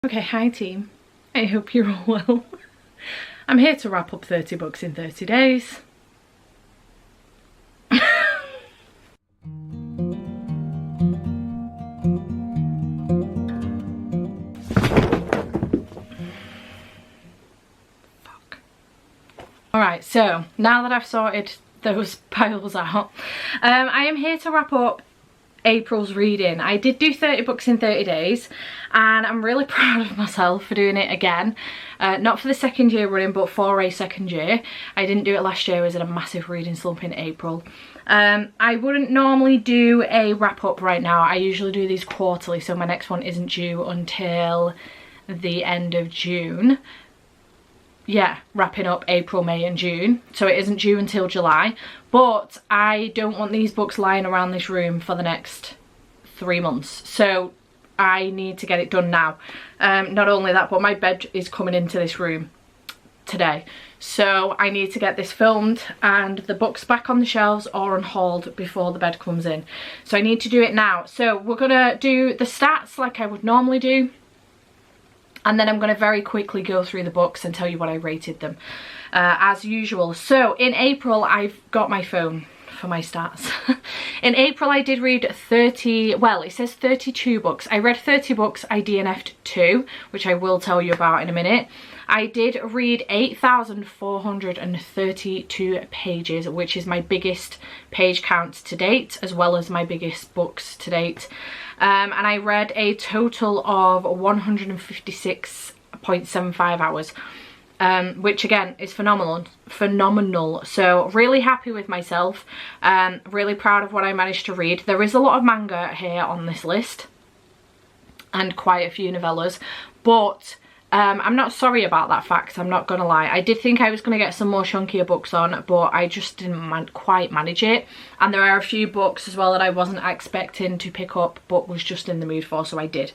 Okay, hi team. I hope you're all well. I'm here to wrap up 30 books in 30 days. Fuck. Alright, so now that I've sorted those piles out, I am here to wrap up April's reading. I did do 30 books in 30 days and I'm really proud of myself for doing it again. Not for the second year running, but for a second year. I didn't do it last year. I was in a massive reading slump in April. I wouldn't normally do a wrap up right now. I usually do these quarterly, so my next one isn't due until the end of June. Yeah, wrapping up April, May and June, so it isn't due until July, but I don't want these books lying around this room for the next 3 months, so I need to get it done now. Not only that, but my bed is coming into this room today, so I need to get this filmed and the books back on the shelves or on hold before the bed comes in, so I need to do it now. So we're gonna do the stats like I would normally do, and then I'm going to very quickly go through the books and tell you what I rated them as usual. So in April I've got my phone for my stats. In April I did read 30, well it says 32 books. I read 30 books, I DNF'd 2, which I will tell you about in a minute. I did read 8,432 pages, which is my biggest page count to date, as well as my biggest books to date. And I read a total of 156.75 hours, which again is phenomenal. So really happy with myself, really proud of what I managed to read. There is a lot of manga here on this list and quite a few novellas, but I'm not sorry about that fact, I'm not gonna lie. I did think I was gonna get some more chunkier books on, but I just didn't quite manage it. And there are a few books as well that I wasn't expecting to pick up but was just in the mood for, so I did.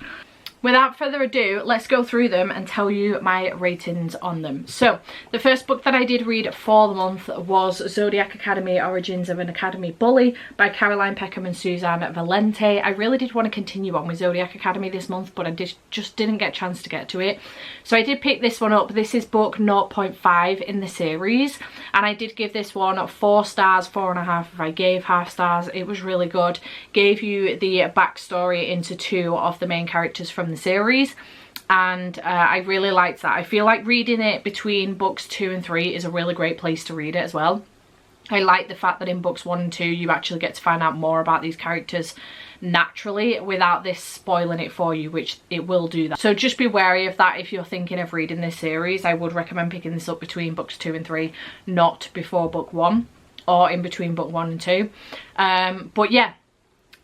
Without further ado, let's go through them and tell you my ratings on them. So, the first book that I did read for the month was Zodiac Academy: Origins of an Academy Bully by Caroline Peckham and Suzanne Valente. I really did want to continue on with Zodiac Academy this month, but I just didn't get a chance to get to it. So I did pick this one up. This is book 0.5 in the series, and I did give this one 4 stars, 4.5 if I gave half stars. It was really good. Gave you the backstory into 2 of the main characters from the series, and I really liked that. I feel like reading it between books 2 and 3 is a really great place to read it as well. I like the fact that in books 1 and 2 you actually get to find out more about these characters naturally without this spoiling it for you, which it will do that. So just be wary of that if you're thinking of reading this series. I would recommend picking this up between books 2 and 3, not before book 1 or in between book 1 and 2. But yeah,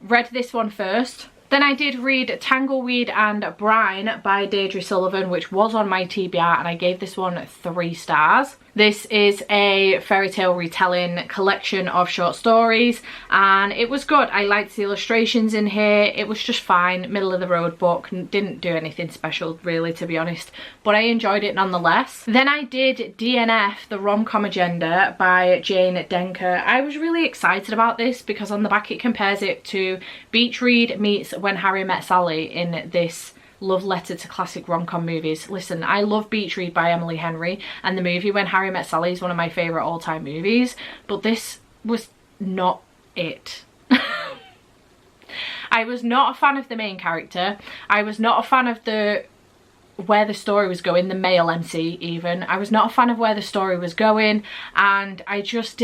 read this one first. Then I did read Tangleweed and Brine by Deirdre Sullivan, which was on my TBR, and I gave this one 3 stars. This is a fairy tale retelling collection of short stories, and it was good. I liked the illustrations in here. It was just fine, middle of the road book. Didn't do anything special really, to be honest, but I enjoyed it nonetheless. Then I did DNF, The Rom-Com Agenda by Jane Denker. I was really excited about this because on the back it compares it to Beach Read meets When Harry Met Sally in this love letter to classic rom-com movies. Listen, I love Beach Read by Emily Henry, and the movie When Harry Met Sally is one of my favourite all-time movies, but this was not it. I was not a fan of the main character. I was not a fan of where the story was going, the male MC even. I was not a fan of where the story was going, and I just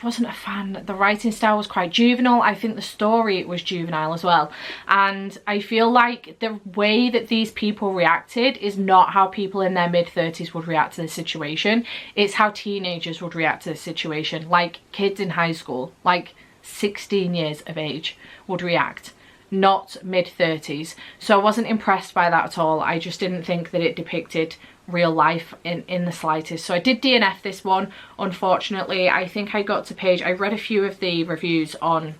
wasn't a fan. The writing style was quite juvenile. I think the story was juvenile as well. And I feel like the way that these people reacted is not how people in their mid-30s would react to this situation. It's how teenagers would react to this situation. Like kids in high school, like 16 years of age would react, not mid-30s. So I wasn't impressed by that at all. I just didn't think that it depicted real life in the slightest. So I did DNF this one, unfortunately. I think I got to I read a few of the reviews on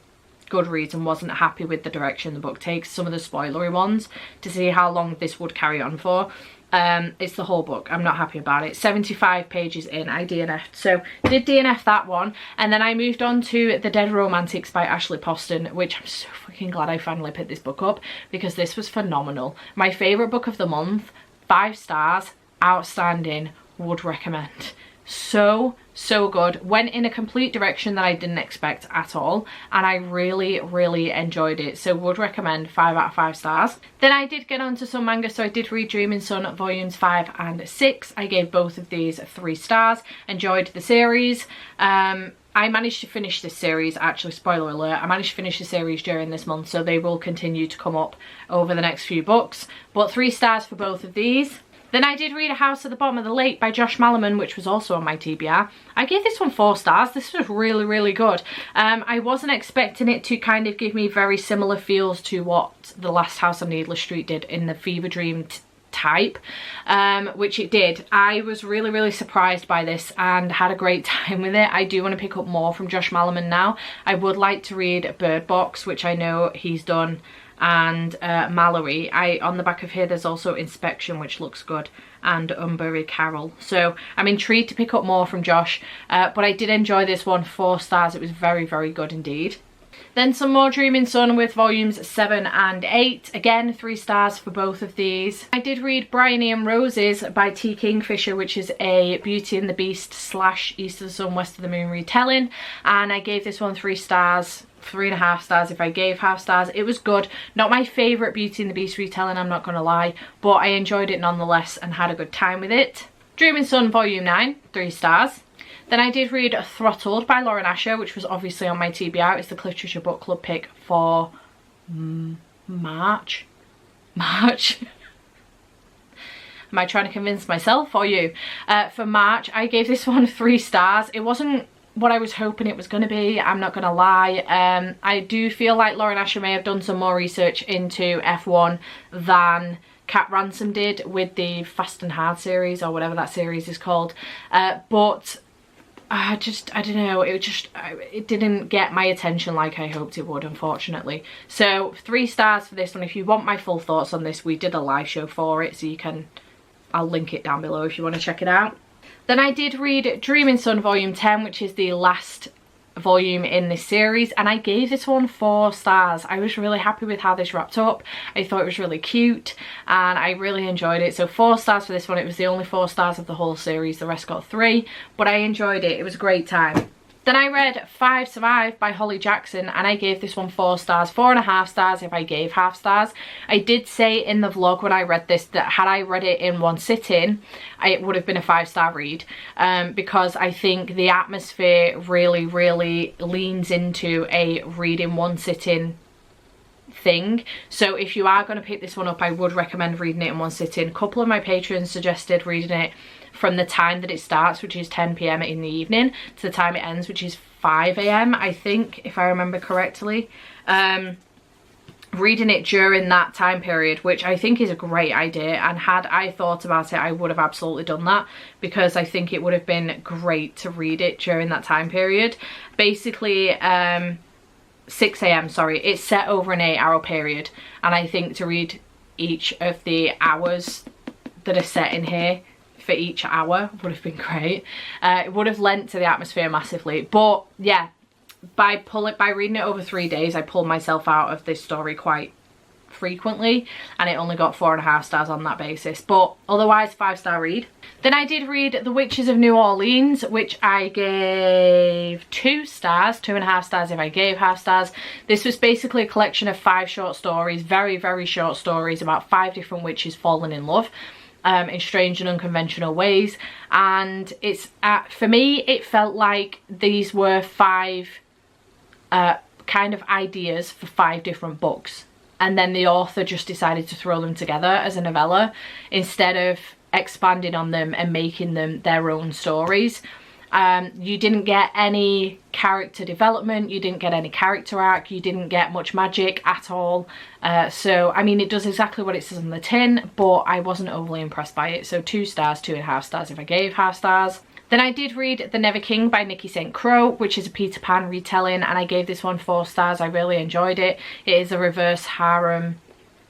Goodreads and wasn't happy with the direction the book takes, some of the spoilery ones, to see how long this would carry on for. It's the whole book. I'm not happy about it. 75 pages in, I DNF'd. So did DNF that one. And then I moved on to The Dead Romantics by Ashley Poston, which I'm so fucking glad I finally picked this book up because this was phenomenal. My favourite book of the month, 5 stars, outstanding, would recommend. So good. Went in a complete direction that I didn't expect at all, and I really enjoyed it, so would recommend. 5 out of 5 stars. Then I did get onto some manga, so I did read Dreaming Sun volumes 5 and 6. I gave both of these 3 stars. Enjoyed the series. I managed to finish this series, actually, spoiler alert, I managed to finish the series during this month, so they will continue to come up over the next few books, but 3 stars for both of these. Then I did read A House at the Bottom of the Lake by Josh Malerman, which was also on my TBR. I gave this one 4 stars. This was really good. I wasn't expecting it to kind of give me very similar feels to what The Last House on Needless Street did in the fever dream type, which it did. I was really surprised by this and had a great time with it. I do want to pick up more from Josh Malerman now. I would like to read Bird Box, which I know he's done, and Mallory. On the back of here there's also Inspection, which looks good, and Umbury Carol. So I'm intrigued to pick up more from Josh, but I did enjoy this one. 4 stars. It was very good indeed. Then some more Dreaming Sun with volumes 7 and 8. Again, 3 stars for both of these. I did read Bryony and Roses by T. Kingfisher, which is a Beauty and the Beast / East of the Sun, West of the Moon retelling, and I gave this one 3 stars. 3.5 stars if I gave half stars. It was good. Not my favourite Beauty and the Beast retelling, I'm not gonna lie, but I enjoyed it nonetheless and had a good time with it. Dreaming Sun volume 9, 3 stars. Then I did read Throttled by Lauren Asher, which was obviously on my TBR. It's the Literature Book Club pick for March. Am I trying to convince myself or you? For March, I gave this one 3 stars. It wasn't what I was hoping it was going to be, I'm not going to lie. I do feel like Lauren Asher may have done some more research into F1 than Cat Ransom did with the Fast and Hard series, or whatever that series is called. But I don't know, it didn't get my attention like I hoped it would, unfortunately. So 3 stars for this one. If you want my full thoughts on this, we did a live show for it, so I'll link it down below if you want to check it out. Then I did read Dreaming Sun volume 10, which is the last volume in this series, and I gave this one 4 stars. I was really happy with how this wrapped up. I thought it was really cute and I really enjoyed it. So 4 stars for this one. It was the only 4 stars of the whole series, the rest got 3, but I enjoyed it. It was a great time. Then I read 5 Survive by Holly Jackson, and I gave this one 4 stars, 4.5 stars if I gave half stars. I did say in the vlog when I read this that had I read it in one sitting, it would have been a 5-star read, because I think the atmosphere really leans into a read in one sitting thing. So if you are going to pick this one up, I would recommend reading it in one sitting. A couple of my patrons suggested reading it from the time that it starts, which is 10 PM in the evening, to the time it ends, which is 5 AM, I think, if I remember correctly. Reading it during that time period, which I think is a great idea, and had I thought about it, I would have absolutely done that, because I think it would have been great to read it during that time period. Basically, 6 AM, sorry, it's set over an 8-hour period, and I think to read each of the hours that are set in here for each hour would have been great. It would have lent to the atmosphere massively, but yeah, by reading it over 3 days, I pulled myself out of this story quite frequently, and it only got 4.5 stars on that basis, but otherwise 5-star read. Then I did read The Witches of New Orleans, which I gave 2 stars, 2.5 stars if I gave half stars. This was basically a collection of 5 short stories, very short stories about 5 different witches falling in love in strange and unconventional ways, and it's for me it felt like these were 5 kind of ideas for 5 different books, and then the author just decided to throw them together as a novella instead of expanding on them and making them their own stories. You didn't get any character development, you didn't get any character arc, you didn't get much magic at all. So, I mean, it does exactly what it says on the tin, but I wasn't overly impressed by it. So 2 stars, 2.5 stars if I gave half stars. Then I did read The Never King by Nikki St. Crow, which is a Peter Pan retelling, and I gave this one 4 stars. I really enjoyed it. It is a reverse harem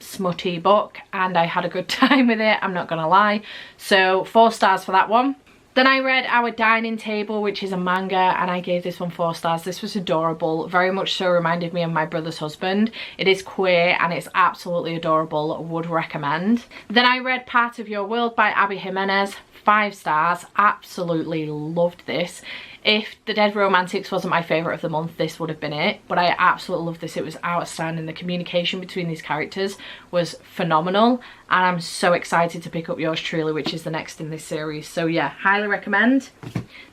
smutty book, and I had a good time with it, I'm not gonna lie. So 4 stars for that one. Then I read Our Dining Table, which is a manga, and I gave this one 4 stars. This was adorable, very much so reminded me of My Brother's Husband. It is queer and it's absolutely adorable, would recommend. Then I read Part of Your World by Abby Jimenez, 5 stars, absolutely loved this. If The Dead Romantics wasn't my favourite of the month, this would have been it. But I absolutely loved this. It was outstanding. The communication between these characters was phenomenal. And I'm so excited to pick up Yours Truly, which is the next in this series. So yeah, highly recommend.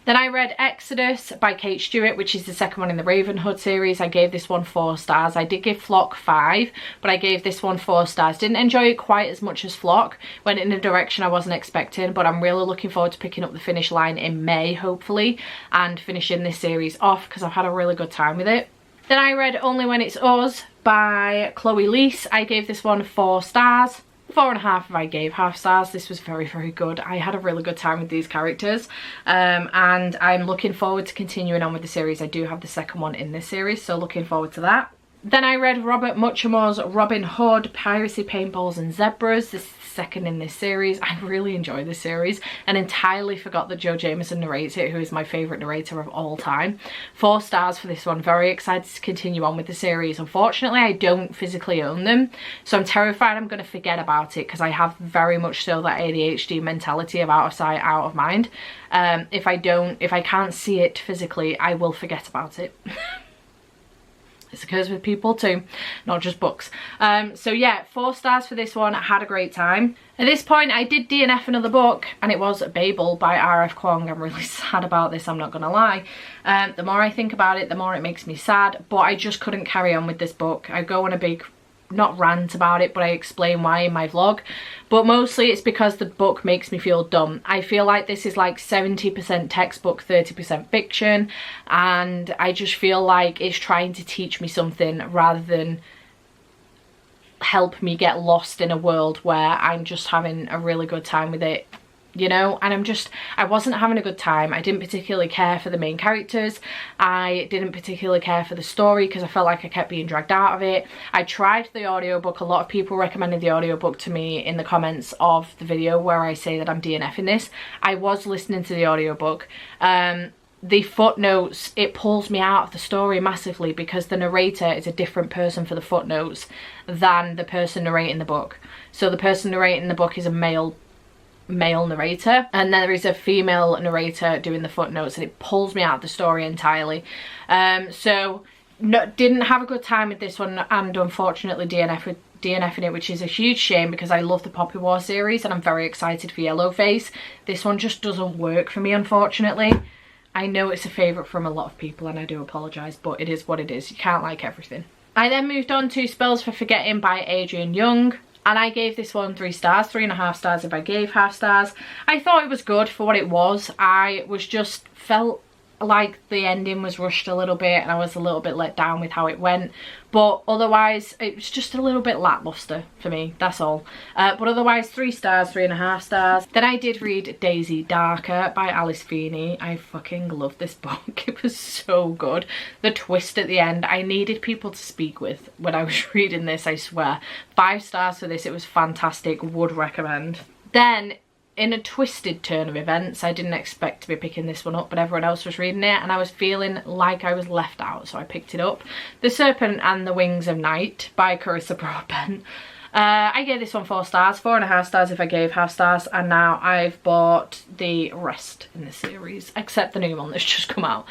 Then I read Exodus by Kate Stewart, which is the second one in the Ravenhood series. I gave this one 4 stars. I did give Flock 5, but I gave this one 4 stars. Didn't enjoy it quite as much as Flock. Went in a direction I wasn't expecting, but I'm really looking forward to picking up the finish line in May, hopefully, and finishing this series off because I've had a really good time with it. Then I read Only When It's Us by Chloe Leese. I gave this one 4 stars. 4.5 if I gave half stars. This was very, very good. I had a really good time with these characters, and I'm looking forward to continuing on with the series. I do have the second one in this series, so looking forward to that. Then I read Robert Muchamo's Robin Hood, Piracy, Paintballs and Zebras. This is the second in this series. I really enjoy this series and entirely forgot that Joe Jameson narrates it, who is my favourite narrator of all time. 4 stars for this one. Very excited to continue on with the series. Unfortunately, I don't physically own them, so I'm terrified I'm going to forget about it because I have very much so that ADHD mentality of out of sight, out of mind. If I can't see it physically, I will forget about it. This occurs with people too, not just books. So yeah, 4 stars for this one. I had a great time. At this point, I did DNF another book, and it was Babel by R.F. Kuang. I'm really sad about this, I'm not gonna lie. The more I think about it, the more it makes me sad, but I just couldn't carry on with this book. I go on a big, not rant about it, but I explain why in my vlog. But mostly it's because the book makes me feel dumb. I feel like this is like 70% textbook, 30% fiction, and I just feel like it's trying to teach me something rather than help me get lost in a world where I'm just having a really good time with it, you know. And I wasn't having a good time. I didn't particularly care for the main characters. I didn't particularly care for the story because I felt like I kept being dragged out of it. I tried the audiobook. A lot of people recommended the audiobook to me in the comments of the video where I say that I'm DNFing this. I was listening to the audiobook. The footnotes, it pulls me out of the story massively because the narrator is a different person for the footnotes than the person narrating the book. So the person narrating the book is a male narrator, and there is a female narrator doing the footnotes, and it pulls me out of the story entirely. So didn't have a good time with this one, and unfortunately DNFing it, which is a huge shame because I love the Poppy War series and I'm very excited for Yellowface. This one just doesn't work for me, unfortunately. I know it's a favourite from a lot of people and I do apologise, but it is what it is. You can't like everything. I then moved on to Spells for Forgetting by Adrian Young. And I gave this one 3 stars, 3.5 stars if I gave half stars. I thought it was good for what it was. I was just felt like the ending was rushed a little bit and I was a little bit let down with how it went. But otherwise, it was just a little bit lackluster for me, that's all. But otherwise, 3 stars, 3.5 stars. Then I did read Daisy Darker by Alice Feeney. I fucking love this book. It was so good. The twist at the end, I needed people to speak with when I was reading this, I swear. 5 stars for this, it was fantastic, would recommend. Then, in a twisted turn of events, I didn't expect to be picking this one up, but everyone else was reading it and I was feeling like I was left out, so I picked it up. The Serpent and the Wings of Night by Carissa Broadbent. I gave this one 4 stars, 4.5 stars if I gave half stars, and now I've bought the rest in the series, except the new one that's just come out.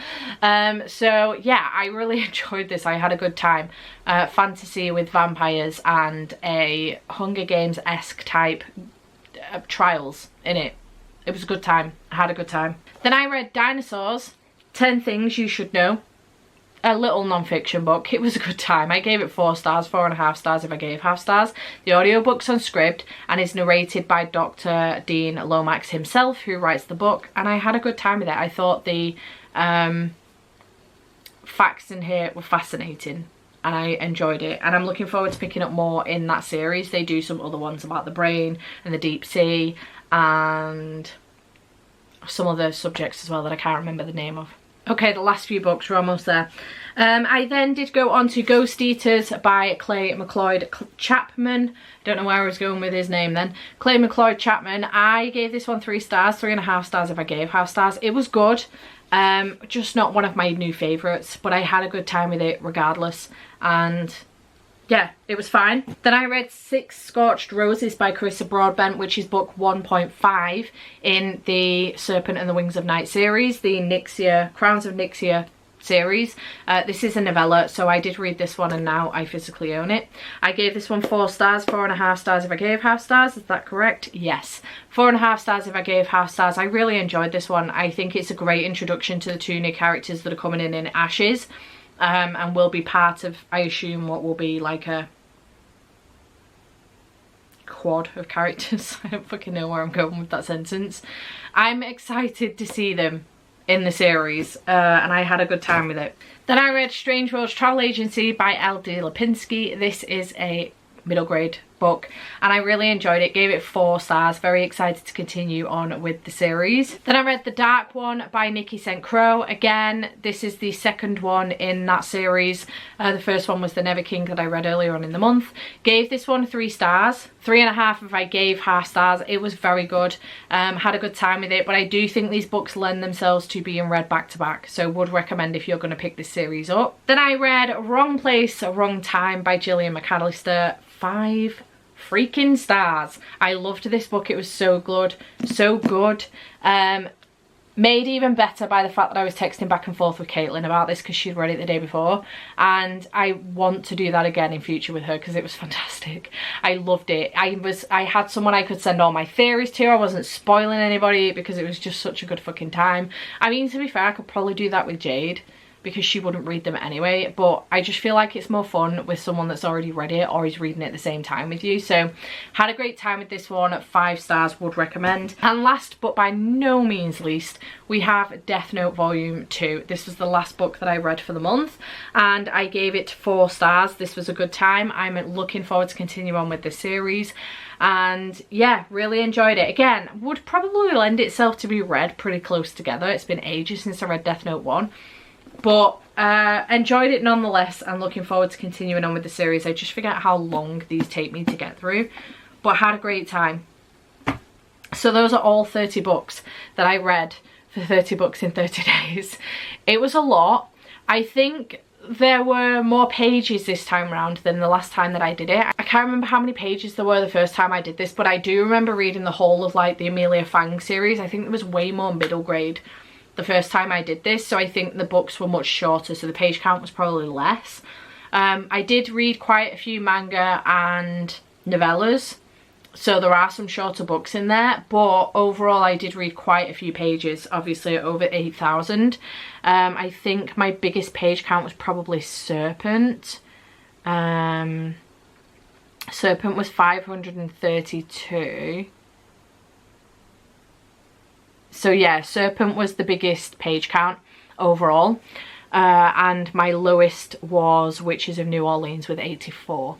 So yeah, I really enjoyed this. I had a good time. Fantasy with vampires and a Hunger Games-esque type trials in it. It was a good time. I had a good time. Then I read Dinosaurs, 10 Things You Should Know. A little non-fiction book. It was a good time. I gave it 4 stars, 4.5 stars if I gave half stars. The audiobook's on script and is narrated by Dr. Dean Lomax himself, who writes the book, and I had a good time with it. I thought the facts in here were fascinating and I enjoyed it, and I'm looking forward to picking up more in that series. They do some other ones about the brain and the deep sea and some other subjects as well that I can't remember the name of. Okay, the last few books, we're almost there. I then did go on to Ghost Eaters by Clay McLeod Chapman. Don't know where I was going with his name then. Clay McLeod Chapman. I gave this one 3 stars, 3.5 stars if I gave half stars. It was good. Just not one of my new favourites, but I had a good time with it regardless. And yeah, it was fine. Then I read 6 Scorched Roses by Carissa Broadbent, which is book 1.5 in the Serpent and the Wings of Night series, the Nixia, Crowns of Nixia series. This is a novella, so I did read this one and now I physically own it. I gave this one 4 stars, 4.5 stars if I gave half stars. Is that correct? Yes. 4.5 stars if I gave half stars. I really enjoyed this one. I think it's a great introduction to the 2 new characters that are coming in Ashes. And will be part of, I assume, what will be like a quad of characters. I don't fucking know where I'm going with that sentence. I'm excited to see them in the series, and I had a good time with it. Then I read Strange Worlds Travel Agency by L.D. Lipinski. This is a middle grade book and I really enjoyed it, gave it 4 stars. Very excited to continue on with the series. Then I read The Dark One by Nikki St. Crow. Again, this is the second one in that series. The first one was The Never King that I read earlier on in the month. Gave this one 3 stars, 3.5 if I gave half stars. It was very good. Had a good time with it, but I do think these books lend themselves to being read back to back, so would recommend if you're going to pick this series up. Then I read Wrong Place, Wrong Time by Gillian McAllister. 5 freaking stars. I loved this book. It was so good, so good. Made even better by the fact that I was texting back and forth with Caitlin about this because she'd read it the day before, and I want to do that again in future with her because it was fantastic. I loved it. I had someone I could send all my theories to. I wasn't spoiling anybody because it was just such a good fucking time. I mean, to be fair, I could probably do that with Jade because she wouldn't read them anyway, but I just feel like it's more fun with someone that's already read it or is reading it at the same time with you. So had a great time with this one. 5 stars, would recommend. And last but by no means least, we have Death Note Volume 2. This was the last book that I read for the month and I gave it 4 stars. This was a good time. I'm looking forward to continue on with this series. And yeah, really enjoyed it. Again, would probably lend itself to be read pretty close together. It's been ages since I read Death Note 1. But enjoyed it nonetheless and looking forward to continuing on with the series. I just forget how long these take me to get through, but had a great time. So those are all 30 books that I read for 30 books in 30 days. It was a lot. I think there were more pages this time around than the last time that I did it. I can't remember how many pages there were the first time I did this, but I do remember reading the whole of like the Amelia Fang series. I think it was way more middle grade the first time I did this, so I think the books were much shorter, so the page count was probably less. I did read quite a few manga and novellas, so there are some shorter books in there, but overall I did read quite a few pages, obviously over 8,000. I think my biggest page count was probably Serpent. Serpent was 532. So yeah, Serpent was the biggest page count overall, and my lowest was Witches of New Orleans with 84.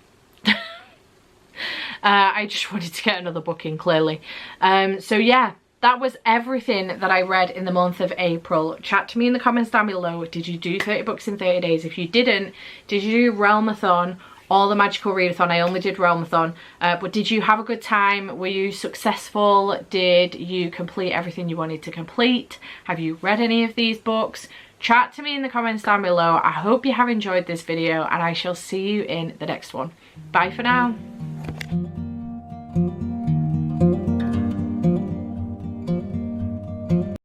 I just wanted to get another book in, clearly. So yeah, that was everything that I read in the month of April. Chat to me in the comments down below. Did you do 30 books in 30 days? If you didn't, did you do Realmathon or the Magical Readathon? I only did Realmathon, but did you have a good time? Were you successful? Did you complete everything you wanted to complete? Have you read any of these books? Chat to me in the comments down below. I hope you have enjoyed this video and I shall see you in the next one. Bye for now.